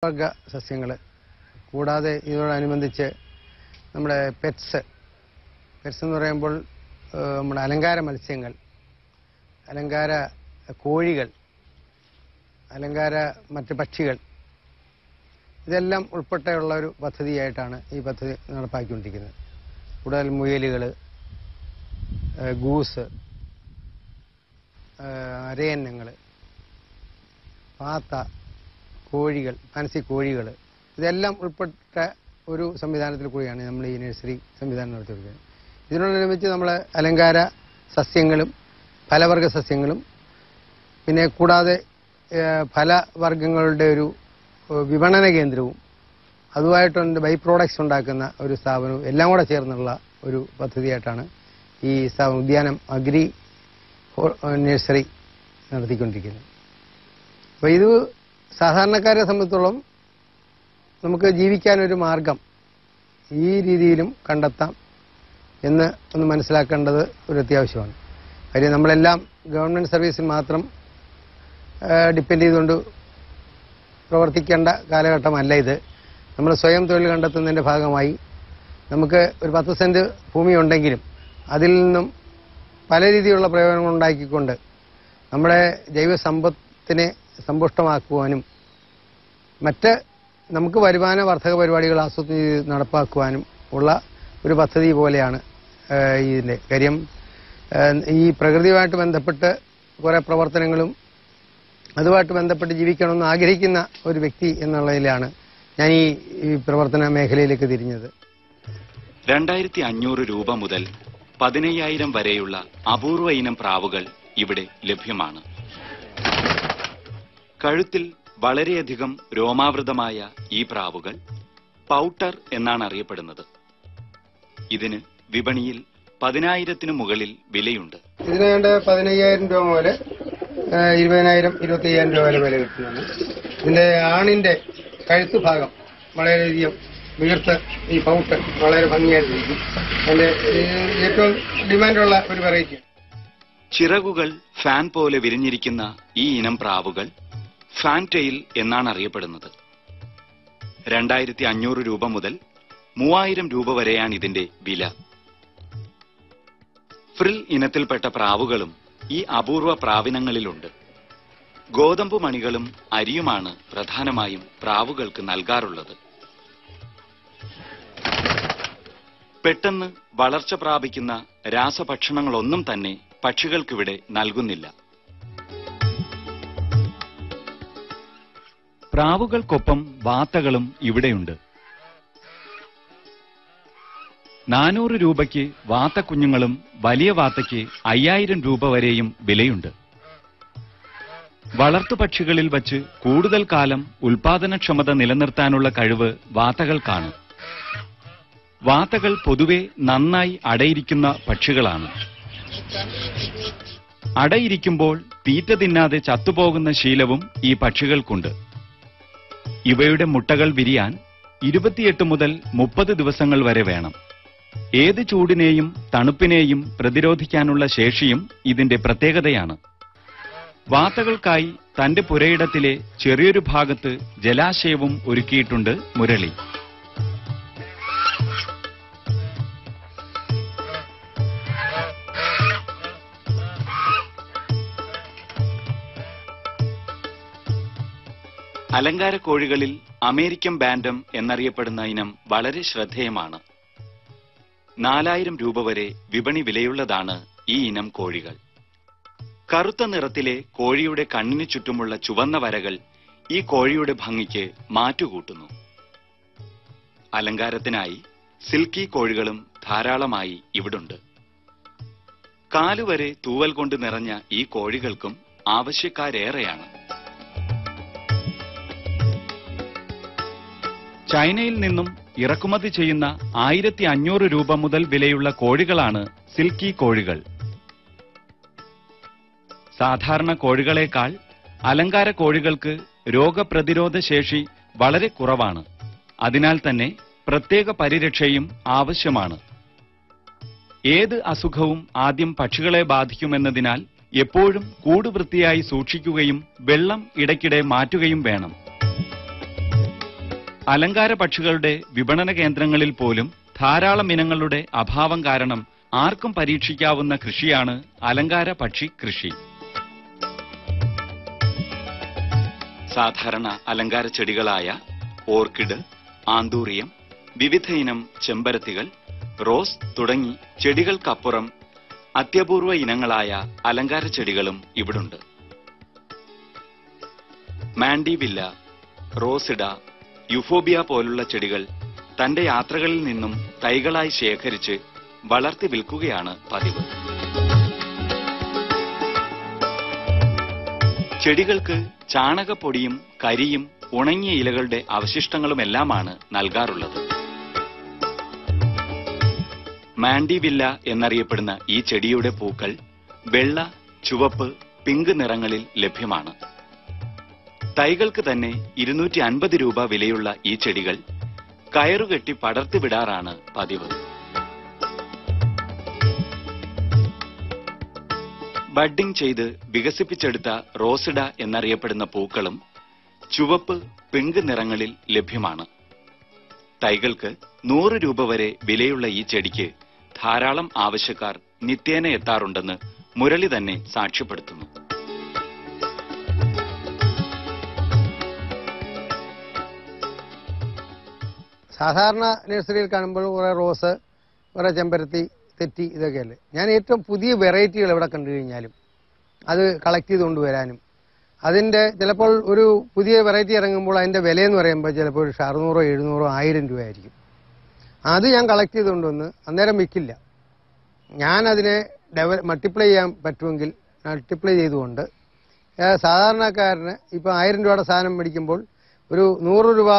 വർഗ സസ്യങ്ങൾ കൂടാതെ ഇതിനോടനുബന്ധിച്ച് നമ്മുടെ പെറ്റ്സ് എന്ന് പറയുമ്പോൾ നമ്മുടെ അലങ്കാര മത്സ്യങ്ങൾ, അലങ്കാര കോഴികൾ, അലങ്കാര മറ്റ് പക്ഷികൾ, ഇതെല്ലാം ഉൾപ്പെട്ടുള്ള ഒരു പദ്ധതിയായിട്ടാണ് ഈ പദ്ധതി നടപ്പാക്കിക്കൊണ്ടിരിക്കുന്നത്. കൂടുതൽ മുയലുകൾ, ഗൂസ്, അരയന്നങ്ങൾ, പാത്ത, കോഴികൾ, ഫാൻസി കോഴികൾ, ഇതെല്ലാം ഉൾപ്പെട്ട ഒരു സംവിധാനത്തിൽ കൂടിയാണ് നമ്മൾ ഈ നഴ്സറി സംവിധാനം നടത്തിയിരിക്കുന്നത്. ഇതിനോടനുബന്ധിച്ച് നമ്മൾ അലങ്കാര സസ്യങ്ങളും ഫലവർഗ സസ്യങ്ങളും പിന്നെ കൂടാതെ ഫലവർഗങ്ങളുടെ ഒരു വിപണന കേന്ദ്രവും അതുമായിട്ടുണ്ട് ബൈ പ്രോഡക്ട്സ് ഉണ്ടാക്കുന്ന ഒരു സ്ഥാപനവും എല്ലാം കൂടെ ചേർന്നുള്ള ഒരു പദ്ധതിയായിട്ടാണ് ഈ ഉദ്യാനം അഗ്രി നഴ്സറി നടത്തിക്കൊണ്ടിരിക്കുന്നത്. അപ്പോൾ ഇത് സാധാരണക്കാരെ സംബന്ധിച്ചോളം നമുക്ക് ജീവിക്കാനൊരു മാർഗം ഈ രീതിയിലും കണ്ടെത്താം എന്ന് ഒന്ന് മനസ്സിലാക്കേണ്ടത് ഒരു അത്യാവശ്യമാണ്. കാര്യം നമ്മളെല്ലാം ഗവൺമെൻറ് സർവീസിൽ മാത്രം ഡിപ്പെൻഡ് ചെയ്തുകൊണ്ട് പ്രവർത്തിക്കേണ്ട കാലഘട്ടമല്ല ഇത്. നമ്മൾ സ്വയം തൊഴിൽ കണ്ടെത്തുന്നതിൻ്റെ ഭാഗമായി നമുക്ക് ഒരു 10 സെന്റ് ഭൂമി ഉണ്ടെങ്കിലും അതിൽ നിന്നും പല രീതിയിലുള്ള പ്രയോജനങ്ങൾ ഉണ്ടാക്കിക്കൊണ്ട് നമ്മുടെ ജൈവ സമ്പത്തിനെ സമ്പുഷ്ടമാക്കുവാനും മറ്റ് നമുക്ക് വരുമാന വർധക പരിപാടികൾ ആസൂത്രണം ചെയ്ത് നടപ്പാക്കുവാനും ഉള്ള ഒരു പദ്ധതി പോലെയാണ് ഇതിൻ്റെ കാര്യം. ഈ പ്രകൃതിയുമായിട്ട് ബന്ധപ്പെട്ട് കുറേ പ്രവർത്തനങ്ങളും അതുമായിട്ട് ബന്ധപ്പെട്ട് ജീവിക്കണമെന്ന് ആഗ്രഹിക്കുന്ന ഒരു വ്യക്തി എന്നുള്ളതിലാണ് ഞാൻ ഈ പ്രവർത്തന മേഖലയിലേക്ക് തിരിഞ്ഞത്. 2500 രൂപ മുതൽ 15000 വരെയുള്ള അപൂർവ ഇനം പ്രാവുകൾ ഇവിടെ ലഭ്യമാണ്. കഴുത്തിൽ വളരെയധികം രോമാവൃതമായ ഈ പ്രാവുകൾ പൗട്ടർ എന്നാണ് അറിയപ്പെടുന്നത്. ഇതിന് വിപണിയിൽ 10000-ന് മുകളിൽ വിലയുണ്ട്. ഇതിന് വേണ്ട 15000 രൂപ മുതൽ 20000, 25000 രൂപ വരെ വില കിട്ടുന്നതാണ്. ഇതിന്റെ ആണിന്റെ കഴുത്ത് ഭാഗം വളരെയധികം വീർത്ത് ഈ പൗട്ടർ വളരെ ഭംഗിയായിട്ടിരിക്കും. അതിന്റെ ഏറ്റവും ഡിമാൻഡുള്ള ഒരു വെറൈറ്റി. ചിറകുകൾ ഫാൻ പോലെ വിരിഞ്ഞിരിക്കുന്ന ഈ ഇനം പ്രാവുകൾ ഫാൻ ടെയിൽ എന്നാണ് അറിയപ്പെടുന്നത്. 2500 രൂപ മുതൽ 3000 രൂപ വരെയാണ് ഇതിന്റെ വില. ഫ്രിൽ ഇനത്തിൽപ്പെട്ട പ്രാവുകളും ഈ അപൂർവ പ്രാവിനങ്ങളിലുണ്ട്. ഗോതമ്പ് മണികളും അരിയുമാണ് പ്രധാനമായും പ്രാവുകൾക്ക് നൽകാറുള്ളത്. പെട്ടെന്ന് വളർച്ച പ്രാപിക്കുന്ന രാസഭക്ഷണങ്ങളൊന്നും തന്നെ പക്ഷികൾക്കിവിടെ നൽകുന്നില്ല. പ്രാവുകൾക്കൊപ്പം വാത്തകളും ഇവിടെയുണ്ട്. 400 രൂപയ്ക്ക് വാത്തക്കുഞ്ഞുങ്ങളും വലിയ വാത്തയ്ക്ക് 5000 രൂപ വരെയും വിലയുണ്ട്. വളർത്തുപക്ഷികളിൽ വച്ച് കൂടുതൽ കാലം ഉൽപാദനക്ഷമത നിലനിർത്താനുള്ള കഴിവ് വാത്തകൾക്കാണ്. വാത്തകൾ പൊതുവെ നന്നായി അടയിരിക്കുന്ന പക്ഷികളാണ്. അടയിരിക്കുമ്പോൾ തീറ്റ തിന്നാതെ ചത്തുപോകുന്ന ശീലവും ഈ പക്ഷികൾക്കുണ്ട്. ഇവയുടെ മുട്ടകൾ വിരിയാൻ 28 മുതൽ 30 ദിവസങ്ങൾ വരെ വേണം. ഏത് ചൂടിനെയും തണുപ്പിനെയും പ്രതിരോധിക്കാനുള്ള ശേഷിയും ഇതിന്റെ പ്രത്യേകതയാണ്. വാത്തകൾക്കായി തന്റെ പുരയിടത്തിലെ ചെറിയൊരു ഭാഗത്ത് ജലാശയവും ഒരുക്കിയിട്ടുണ്ട് മുരളി. അലങ്കാര കോഴികളിൽ അമേരിക്കൻ ബാൻഡം എന്നറിയപ്പെടുന്ന ഇനം വളരെ ശ്രദ്ധേയമാണ്. 4000 രൂപ വരെ വിപണി വിലയുള്ളതാണ് ഈ ഇനം കോഴികൾ. കറുത്ത നിറത്തിലെ കോഴിയുടെ കണ്ണിന് ചുറ്റുമുള്ള ചുവന്ന വരകൾ ഈ കോഴിയുടെ ഭംഗിക്ക് മാറ്റുകൂട്ടുന്നു. അലങ്കാരത്തിനായി സിൽക്കി കോഴികളും ധാരാളമായി ഇവിടുണ്ട്. കാലുവരെ തൂവൽ കൊണ്ട് നിറഞ്ഞ ഈ കോഴികൾക്കും ആവശ്യക്കാരേറെയാണ്. ചൈനയിൽ നിന്നും ഇറക്കുമതി ചെയ്യുന്ന 1500 രൂപ മുതൽ വിലയുള്ള കോഴികളാണ് സിൽക്കി കോഴികൾ. സാധാരണ കോഴികളേക്കാൾ അലങ്കാര കോഴികൾക്ക് രോഗപ്രതിരോധ ശേഷി വളരെ കുറവാണ്. അതിനാൽ തന്നെ പ്രത്യേക പരിരക്ഷയും ആവശ്യമാണ്. ഏത് അസുഖവും ആദ്യം പക്ഷികളെ ബാധിക്കുമെന്നതിനാൽ എപ്പോഴും കൂട് വൃത്തിയായി സൂക്ഷിക്കുകയും വെള്ളം ഇടയ്ക്കിടെ മാറ്റുകയും വേണം. അലങ്കാര പക്ഷികളുടെ വിപണന കേന്ദ്രങ്ങളിൽ പോലും ധാരാളം ഇനങ്ങളുടെ അഭാവം കാരണം ആർക്കും പരീക്ഷിക്കാവുന്ന കൃഷിയാണ് അലങ്കാര പക്ഷി കൃഷി. സാധാരണ അലങ്കാര ചെടികളായ ഓർക്കിഡ്, ആന്തൂറിയം, വിവിധ ഇനം ചെമ്പരത്തികൾ, റോസ് തുടങ്ങി ചെടികൾക്കപ്പുറം അത്യപൂർവ ഇനങ്ങളായ അലങ്കാര ചെടികളും ഇവിടുണ്ട്. മാൻഡിവില്ല, റോസിഡ, യുഫോബിയ പോലുള്ള ചെടികൾ തന്റെ യാത്രകളിൽ നിന്നും തൈകളായി ശേഖരിച്ച് വളർത്തി വിൽക്കുകയാണ് പതിവ്. ചെടികൾക്ക് ചാണകപ്പൊടിയും കരിയും ഉണങ്ങിയ ഇലകളുടെ അവശിഷ്ടങ്ങളുമെല്ലാമാണ് നൽകാറുള്ളത്. മാൻഡിവില്ല എന്നറിയപ്പെടുന്ന ഈ ചെടിയുടെ പൂക്കൾ വെള്ള, ചുവപ്പ്, പിങ്ക് നിറങ്ങളിൽ ലഭ്യമാണ്. തൈകൾക്ക് തന്നെ 250 രൂപ വിലയുള്ള ഈ ചെടികൾ കയറുകെട്ടി പടർത്തിവിടാറാണ് പതിവ്. ബഡ്ഡിംഗ് ചെയ്ത് വികസിപ്പിച്ചെടുത്ത റോസിഡ എന്നറിയപ്പെടുന്ന പൂക്കളും ചുവപ്പ്, പിങ്ക് നിറങ്ങളിൽ ലഭ്യമാണ്. തൈകൾക്ക് 100 രൂപ വരെ വിലയുള്ള ഈ ചെടിക്ക് ധാരാളം ആവശ്യക്കാർ നിത്യേന എത്താറുണ്ടെന്ന് മുരളി തന്നെ സാക്ഷ്യപ്പെടുത്തുന്നു. സാധാരണ നഴ്സറിയിൽ കാണുമ്പോൾ കുറെ റോസ്, കുറെ ചെമ്പരത്തി, തെറ്റി ഇതൊക്കെയല്ലേ. ഞാൻ ഏറ്റവും പുതിയ വെറൈറ്റികൾ എവിടെ കണ്ടു കഴിഞ്ഞാലും അത് കളക്ട് ചെയ്ത് കൊണ്ടുവരാനും അതിൻ്റെ ചിലപ്പോൾ ഒരു പുതിയ വെറൈറ്റി ഇറങ്ങുമ്പോൾ അതിൻ്റെ വിലയെന്ന് പറയുമ്പോൾ ചിലപ്പോൾ ഒരു 600, 700, 1000 രൂപയായിരിക്കും. അത് ഞാൻ കളക്ട് ചെയ്ത് കൊണ്ടുവന്ന് അന്നേരം വിൽക്കില്ല. ഞാനതിനെ മൾട്ടിപ്ലൈ ചെയ്യാൻ പറ്റുമെങ്കിൽ മൾട്ടിപ്ലൈ ചെയ്തുകൊണ്ട് സാധാരണക്കാരന് ഇപ്പോൾ 1000 രൂപയുടെ സാധനം മേടിക്കുമ്പോൾ ഒരു 100 രൂപ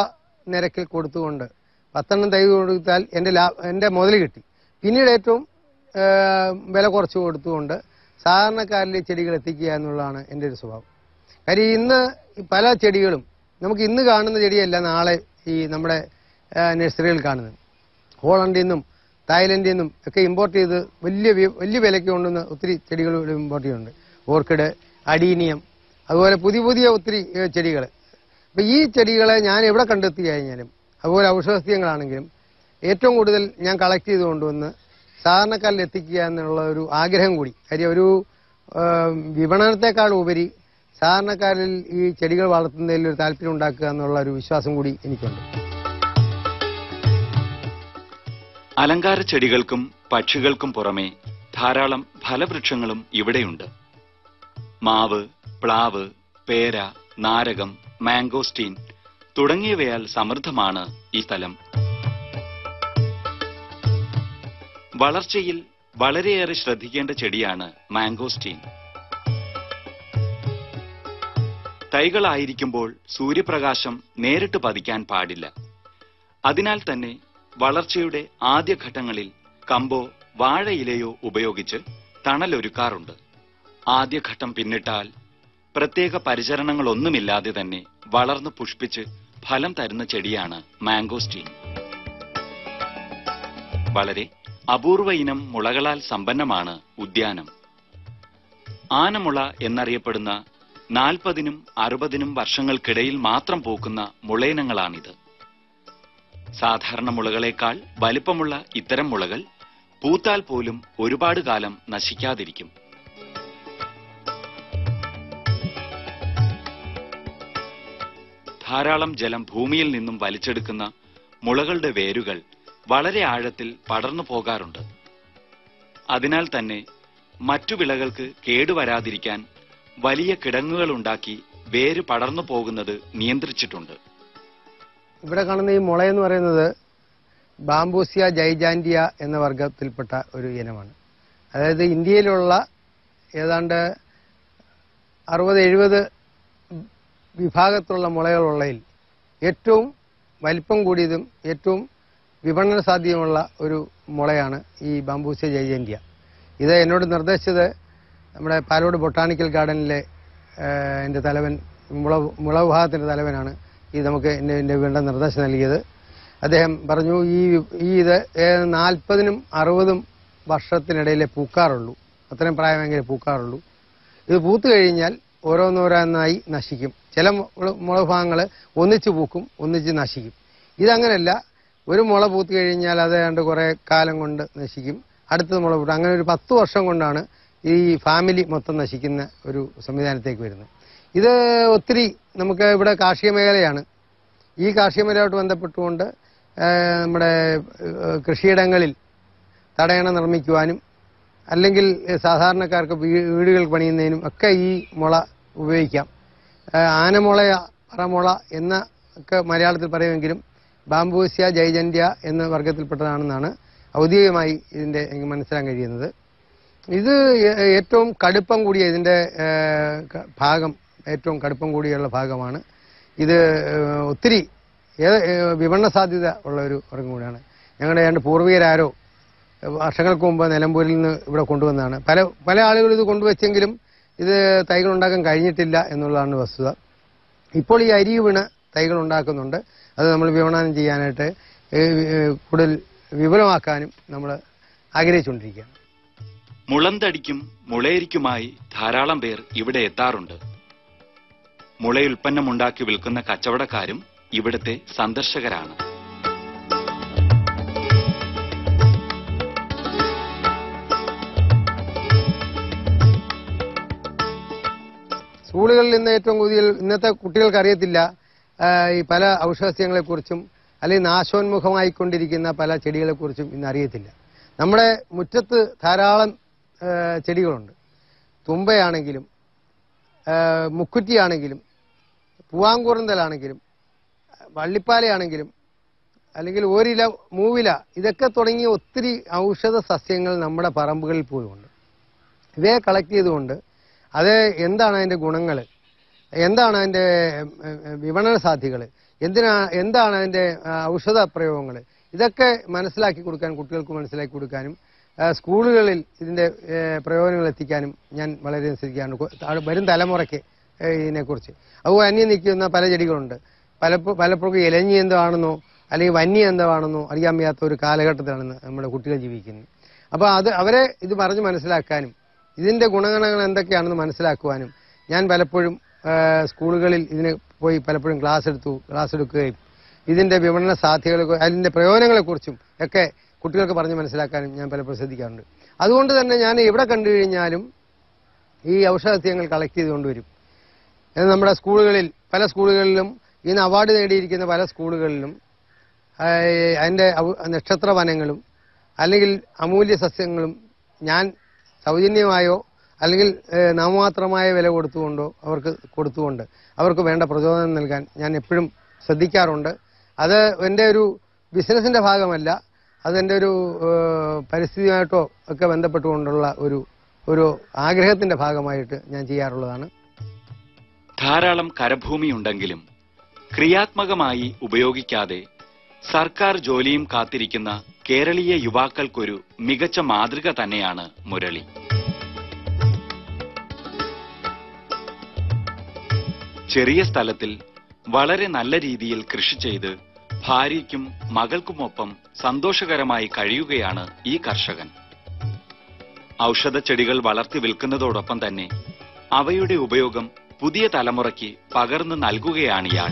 നിരക്കിൽ കൊടുത്തുകൊണ്ട് 10 തൈ കൊടുത്താൽ എൻ്റെ മുതൽ കിട്ടി. പിന്നീട് ഏറ്റവും വില കുറച്ച് കൊടുത്തുകൊണ്ട് സാധാരണക്കാരിലെ ചെടികൾ എത്തിക്കുക എന്നുള്ളതാണ് എൻ്റെ ഒരു സ്വഭാവം. കാര്യം ഇന്ന് പല ചെടികളും നമുക്ക് ഇന്ന് കാണുന്ന ചെടിയല്ല നാളെ ഈ നമ്മുടെ നഴ്സറികളിൽ കാണുന്നത്. ഹോളണ്ടിൽ നിന്നും തായ്ലൻഡിൽ നിന്നും ഒക്കെ ഇമ്പോർട്ട് ചെയ്ത് വലിയ വിലയ്ക്ക് കൊണ്ടുവന്ന് ഒത്തിരി ചെടികൾ ഇമ്പോർട്ട് ചെയ്യുന്നുണ്ട്. ഓർക്കിഡ്, അഡീനിയം, അതുപോലെ പുതിയ പുതിയ ഒത്തിരി ചെടികൾ. അപ്പം ഈ ചെടികളെ ഞാൻ എവിടെ കണ്ടെത്തി കഴിഞ്ഞാലും അതുപോലെ ഔഷധസസ്യങ്ങളാണെങ്കിലും ഏറ്റവും കൂടുതൽ ഞാൻ കളക്ട് ചെയ്ത് കൊണ്ടുവന്ന് സാധാരണക്കാരിൽ എത്തിക്കുക എന്നുള്ള ഒരു ആഗ്രഹം കൂടി. കാര്യം ഒരു വിപണനത്തെക്കാൾ ഉപരി സാധാരണക്കാരിൽ ഈ ചെടികൾ വളർത്തുന്നതിൽ ഒരു താല്പര്യം ഉണ്ടാക്കുക എന്നുള്ള ഒരു വിശ്വാസം കൂടി എനിക്കുണ്ട്. അലങ്കാര ചെടികൾക്കും പക്ഷികൾക്കും പുറമെ ധാരാളം ഫലവൃക്ഷങ്ങളും ഇവിടെയുണ്ട്. മാവ്, പ്ലാവ്, പേര, നാരകം, മാംഗോസ്റ്റീൻ തുടങ്ങിയവയാൽ സമൃദ്ധമാണ് ഈ സ്ഥലം. വളർച്ചയിൽ വളരെയേറെ ശ്രദ്ധിക്കേണ്ട ചെടിയാണ് മാംഗോസ്റ്റീൻ. തൈകളായിരിക്കുമ്പോൾ സൂര്യപ്രകാശം നേരിട്ട് പതിക്കാൻ പാടില്ല. അതിനാൽ തന്നെ വളർച്ചയുടെ ആദ്യഘട്ടങ്ങളിൽ കമ്പോ വാഴയിലയോ ഉപയോഗിച്ച് തണലൊരുക്കാറുണ്ട്. ആദ്യഘട്ടം പിന്നിട്ടാൽ പ്രത്യേക പരിചരണങ്ങളൊന്നുമില്ലാതെ തന്നെ വളർന്നു പുഷ്പിച്ച് ഫലം തരുന്ന ചെടിയാണ് മാംഗോസ്റ്റീൻ. വളരെ അപൂർവ ഇനം മുളകളാൽ സമ്പന്നമാണ് ഉദ്യാനം. ആനമുള എന്നറിയപ്പെടുന്ന 40-നും 60-നും വർഷങ്ങൾക്കിടയിൽ മാത്രം പൂക്കുന്ന മുളയിനങ്ങളാണിത്. സാധാരണ മുളകളേക്കാൾ വലിപ്പമുള്ള ഇത്തരം മുളകൾ പൂത്താൽ പോലും ഒരുപാട് കാലം നശിക്കാതിരിക്കും. ധാരാളം ജലം ഭൂമിയിൽ നിന്നും വലിച്ചെടുക്കുന്ന മുളകളുടെ വേരുകൾ വളരെ ആഴത്തിൽ പടർന്നു പോകാറുണ്ട്. അതിനാൽ തന്നെ മറ്റു വിളകൾക്ക് കേടുവരാതിരിക്കാൻ വലിയ കിടങ്ങുകൾ ഉണ്ടാക്കി വേര് പടർന്നു പോകുന്നത് നിയന്ത്രിച്ചിട്ടുണ്ട്. ഇവിടെ കാണുന്ന ഈ മുള എന്ന് പറയുന്നത് ബാംബൂസിയ ജൈജാൻഡിയ എന്ന വർഗത്തിൽപ്പെട്ട ഒരു ഇനമാണ്. അതായത് ഇന്ത്യയിലുള്ള ഏതാണ്ട് 60-70 വിഭാഗത്തിലുള്ള മുളകളുള്ളതിൽ ഏറ്റവും വലിപ്പം കൂടിയതും ഏറ്റവും വിപണന സാധ്യതയുമുള്ള ഒരു മുളയാണ് ഈ ബാംബൂസിയ ജൈജാൻഡിയ. ഇത് എന്നോട് നിർദ്ദേശിച്ചത് നമ്മുടെ പാലോട് ബൊട്ടാണിക്കൽ ഗാർഡനിലെ എൻ്റെ തലവൻ, മുള വിഭാഗത്തിൻ്റെ തലവനാണ് ഈ നമുക്ക് എൻ്റെ വേണ്ട നിർദ്ദേശം നൽകിയത്. അദ്ദേഹം പറഞ്ഞു ഇത് 40-നും 60-നും വർഷത്തിനിടയിലേ പൂക്കാറുള്ളൂ, അത്രയും പ്രായമെങ്കിലേ പൂക്കാറുള്ളൂ. ഇത് പൂത്തു കഴിഞ്ഞാൽ ഓരോന്നോരോന്നായി നശിക്കും. ചില മുളഭാഗങ്ങൾ ഒന്നിച്ച് പൂക്കും, ഒന്നിച്ച് നശിക്കും. ഇതങ്ങനെയല്ല, ഒരു മുള പൂത്ത് കഴിഞ്ഞാൽ അത് ഏതാണ്ട് കുറെ കാലം കൊണ്ട് നശിക്കും, അടുത്തത് മുള പൂട്ടും. അങ്ങനെ ഒരു 10 വർഷം കൊണ്ടാണ് ഈ ഫാമിലി മൊത്തം നശിക്കുന്ന ഒരു സംവിധാനത്തേക്ക് വരുന്നത്. ഇത് ഒത്തിരി നമുക്ക് ഇവിടെ കാർഷിക മേഖലയാണ്. ഈ കാർഷിക മേഖലയോട്ട് ബന്ധപ്പെട്ടുകൊണ്ട് നമ്മുടെ കൃഷിയിടങ്ങളിൽ തടയണ നിർമ്മിക്കുവാനും അല്ലെങ്കിൽ സാധാരണക്കാർക്ക് വീടുകൾ പണിയുന്നതിനും ഒക്കെ ഈ മുള ഉപയോഗിക്കാം. ആനമുള, പറമുള എന്ന ഒക്കെ മലയാളത്തിൽ പറയുമെങ്കിലും ബാംബൂസിയ ജൈജന്യ എന്ന വർഗത്തിൽപ്പെട്ടതാണെന്നാണ് ഔദ്യോഗികമായി ഇതിന്റെ എനിക്ക് മനസ്സിലാക്കാൻ കഴിയുന്നത്. ഇത് ഏറ്റവും കടുപ്പം കൂടിയ ഇതിന്റെ ഭാഗം, ഏറ്റവും കടുപ്പം കൂടിയുള്ള ഭാഗമാണ്. ഇത് ഒത്തിരി വിപണന സാധ്യത ഉള്ള ഒരു വർഗം കൂടിയാണ്. ഞങ്ങളുടെ ഏതാണ്ട് പൂർവികരാരോ വർഷങ്ങൾക്ക് മുമ്പ് നിലമ്പൂരിൽ നിന്ന് ഇവിടെ കൊണ്ടുവന്നതാണ്. പല ആളുകൾ ഇത് കൊണ്ടുവച്ചെങ്കിലും ഇത് തൈകൾ ഉണ്ടാക്കാൻ കഴിഞ്ഞിട്ടില്ല എന്നുള്ളതാണ് വസ്തുത. ഇപ്പോൾ ഈ അരി വീണ് തൈകൾ ഉണ്ടാക്കുന്നുണ്ട്. അത് നമ്മൾ വിപണനം ചെയ്യാനായിട്ട് കൂടുതൽ വിപുലമാക്കാനും നമ്മൾ ആഗ്രഹിച്ചുകൊണ്ടിരിക്കുകയാണ്. മുളന്തടിക്കും മുളയരിക്കുമായി ധാരാളം പേർ ഇവിടെ എത്താറുണ്ട്. മുളയുൽപ്പന്നമുണ്ടാക്കി വിൽക്കുന്ന കച്ചവടക്കാരും ഇവിടുത്തെ സന്ദർശകരാണ്. സ്കൂളുകളിൽ നിന്ന് ഏറ്റവും കൂടുതൽ ഇന്നത്തെ കുട്ടികൾക്ക് അറിയത്തില്ല ഈ പല ഔഷധസസ്യങ്ങളെക്കുറിച്ചും അല്ലെങ്കിൽ നാശോന്മുഖമായിക്കൊണ്ടിരിക്കുന്ന പല ചെടികളെക്കുറിച്ചും ഇന്ന് അറിയത്തില്ല. നമ്മുടെ മുറ്റത്ത് ധാരാളം ചെടികളുണ്ട്. തുമ്പയാണെങ്കിലും മുക്കുറ്റിയാണെങ്കിലും പൂവാങ്കൂറന്തലാണെങ്കിലും വള്ളിപ്പാലയാണെങ്കിലും അല്ലെങ്കിൽ ഓരില, മൂവില, ഇതൊക്കെ തുടങ്ങിയ ഒത്തിരി ഔഷധ സസ്യങ്ങൾ നമ്മുടെ പറമ്പുകളിൽ പോലുമുണ്ട്. ഇവയെ കളക്ട് ചെയ്തുകൊണ്ട് അത് എന്താണ് അതിന്റെ ഗുണങ്ങൾ, എന്താണ് അതിന്റെ വിപണന സാധ്യതകൾ, എന്താണ് അതിന്റെ ഔഷധ പ്രയോഗങ്ങൾ, ഇതൊക്കെ മനസ്സിലാക്കി കൊടുക്കാൻ, കുട്ടികൾക്ക് മനസ്സിലാക്കി കൊടുക്കാനും സ്കൂളുകളിൽ ഇതിന്റെ പ്രയോജനങ്ങൾ എത്തിക്കാനും ഞാൻ വളരെ ശ്രദ്ധിക്കാറുണ്ട്. വരും തലമുറയ്ക്ക് ഇതിനെക്കുറിച്ച്. അതുപോലെ അന്യം നിൽക്കുന്ന പല ചെടികളുണ്ട്. പലപ്പോഴും ഇലഞ്ഞി എന്താണെന്നോ അല്ലെങ്കിൽ വന്യ എന്താണെന്നോ അറിയാൻ വയ്യാത്ത ഒരു കാലഘട്ടത്തിലാണ് നമ്മുടെ കുട്ടികൾ ജീവിക്കുന്നത്. അപ്പോൾ അവരെ ഇത് പറഞ്ഞ് മനസ്സിലാക്കാനും ഇതിന്റെ ഗുണഗണങ്ങൾ എന്തൊക്കെയാണെന്ന് മനസ്സിലാക്കുവാനും ഞാൻ പലപ്പോഴും സ്കൂളുകളിൽ ഇതിന് പോയി പലപ്പോഴും ക്ലാസ് എടുക്കുകയും ഇതിന്റെ വിപണന സാധ്യതകൾ, അതിന്റെ പ്രയോജനങ്ങളെക്കുറിച്ചും ഒക്കെ കുട്ടികൾക്ക് പറഞ്ഞ് മനസ്സിലാക്കാനും ഞാൻ പലപ്പോഴും ശ്രദ്ധിക്കാറുണ്ട്. അതുകൊണ്ട് തന്നെ ഞാൻ എവിടെ കണ്ടു കഴിഞ്ഞാലും ഈ ഔഷധസസ്യങ്ങൾ കളക്ട് ചെയ്തുകൊണ്ടുവരും. നമ്മുടെ സ്കൂളുകളിൽ, പല സ്കൂളുകളിലും ഇന്ന് അവാർഡ് നേടിയിരിക്കുന്ന പല സ്കൂളുകളിലും അതിന്റെ നക്ഷത്ര വനങ്ങളും അല്ലെങ്കിൽ അമൂല്യ സസ്യങ്ങളും ഞാൻ സൗജന്യമായോ അല്ലെങ്കിൽ നാമമാത്രമായ വില കൊടുത്തുകൊണ്ട് അവർക്ക് വേണ്ട പ്രചോദനം നൽകാൻ ഞാൻ എപ്പോഴും ശ്രദ്ധിക്കാറുണ്ട്. അത് എൻ്റെ ഒരു ബിസിനസിന്റെ ഭാഗമല്ല, അതെൻ്റെ ഒരു പരിസ്ഥിതിയുമായിട്ടോ ഒക്കെ ബന്ധപ്പെട്ടുകൊണ്ടുള്ള ഒരു ആഗ്രഹത്തിന്റെ ഭാഗമായിട്ട് ഞാൻ ചെയ്യാറുള്ളതാണ്. ധാരാളം കരഭൂമിയുണ്ടെങ്കിലും ക്രിയാത്മകമായി ഉപയോഗിക്കാതെ സർക്കാർ ജോലിയും കാത്തിരിക്കുന്ന കേരളീയ യുവാക്കൾക്കൊരു മികച്ച മാതൃക തന്നെയാണ് മുരളി. ചെറിയ സ്ഥലത്തിൽ വളരെ നല്ല രീതിയിൽ കൃഷി ചെയ്ത് ഭാര്യയ്ക്കും മകൾക്കുമൊപ്പം സന്തോഷകരമായി കഴിയുകയാണ് ഈ കർഷകൻ. ഔഷധച്ചെടികൾ വളർത്തി വിൽക്കുന്നതോടൊപ്പം തന്നെ അവയുടെ ഉപയോഗം പുതിയ തലമുറയ്ക്ക് പകർന്നു നൽകുകയാണിയാൾ.